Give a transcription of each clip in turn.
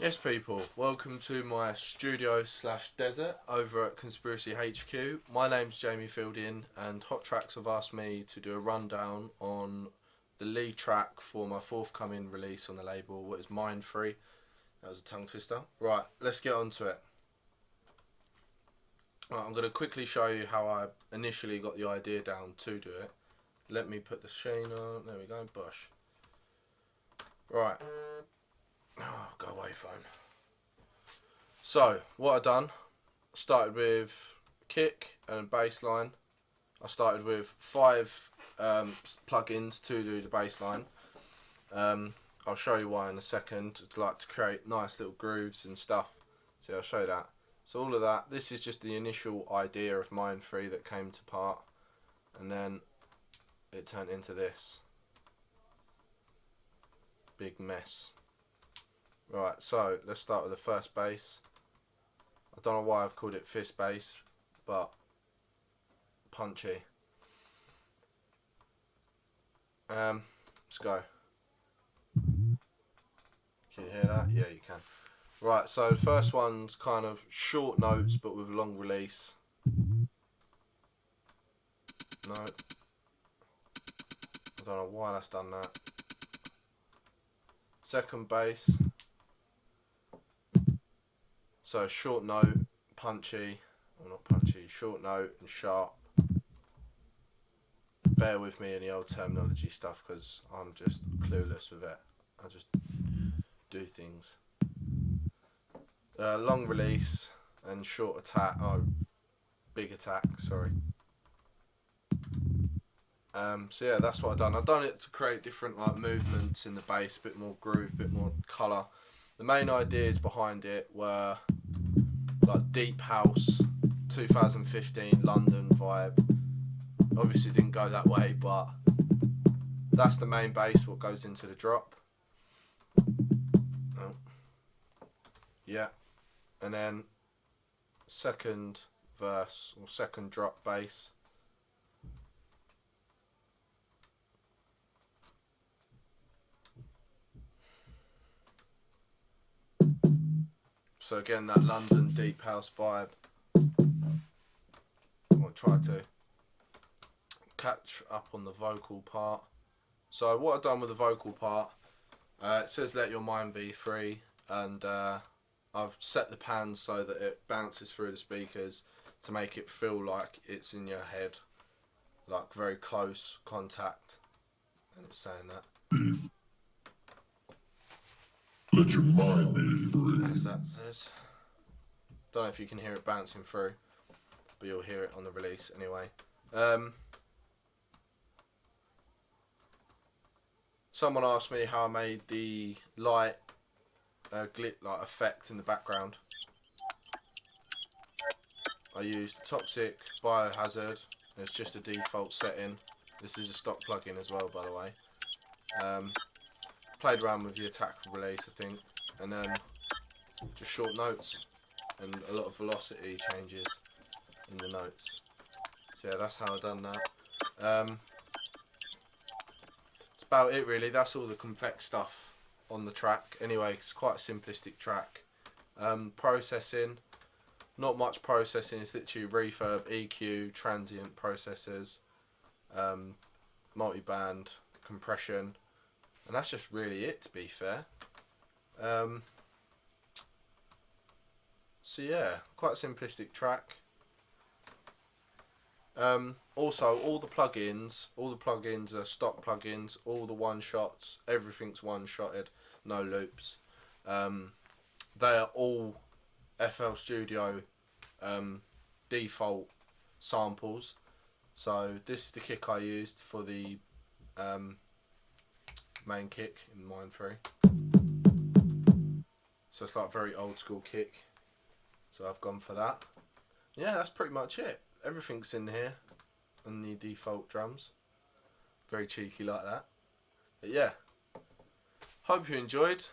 Yes people, welcome to my studio slash desert over at Conspiracy HQ. My name's Jamie Fielding and Hot Tracks have asked me to do a rundown on the lead track for my forthcoming release on the label, what is Mind Free. That was a tongue twister. Right, let's get on to it. Right, I'm going to quickly show you how I initially got the idea down to do it. Let me put the sheen on, there we go, bush. Right. Oh, go away phone. So what I done, started with kick and bass line. I started with 5 plugins to do the bass line. I'll show you why in a second. I'd like to create nice little grooves and stuff. So I'll show you that. So all of that, this is just the initial idea of Mind Free that came to part, and then it turned into this big mess. Right, so let's start with the first bass. I don't know why I've called it fist bass, but punchy. Let's go. Can you hear that? Yeah, you can. Right, so the first one's kind of short notes but with long release. No. I don't know why that's done that. Second bass. So short note, punchy, well not punchy, short note and sharp. Bear with me in the old terminology stuff because I'm just clueless with it. I just do things. Long release and short attack, big attack, sorry. So yeah, that's what I've done. I've done it to create different like movements in the bass, a bit more groove, a bit more colour. The main ideas behind it were like deep house, 2015 London vibe. Obviously didn't go that way, but that's the main bass, what goes into the drop. Oh. Yeah, and then second verse or second drop bass. So again, that London deep house vibe. I'll try to catch up on the vocal part. So what I've done with the vocal part, it says let your mind be free, and I've set the pan so that it bounces through the speakers to make it feel like it's in your head, like very close contact, and it's saying that. Let your mind be free. As that says. Don't know if you can hear it bouncing through, but you'll hear it on the release anyway. Someone asked me how I made the light light effect in the background. I used Toxic Biohazard. It's just a default setting. This is a stock plugin as well, by the way. Played around with the attack release, I think, and then just short notes and a lot of velocity changes in the notes. So yeah, that's how I've done that. That's about it really. That's all the complex stuff on the track. Anyway, it's quite a simplistic track. Processing, not much processing. It's literally reverb, EQ, transient processors, multi-band, compression, and that's just really it, to be fair. So yeah, quite a simplistic track. Also, all the plugins are stock plugins. All the one shots, everything's one shotted, no loops. They are all FL Studio default samples. So this is the kick I used for the main kick in Mind Free. So it's like a very old school kick. So I've gone for that. Yeah, that's pretty much it. Everything's in here on the default drums. Very cheeky like that. But yeah, hope you enjoyed.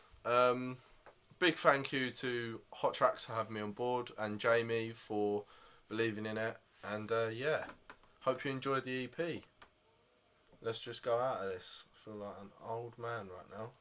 Big thank you to Hot Tracks for having me on board, and Jamie for believing in it. And yeah, hope you enjoyed the EP. Let's just go out of this. I feel like an old man right now.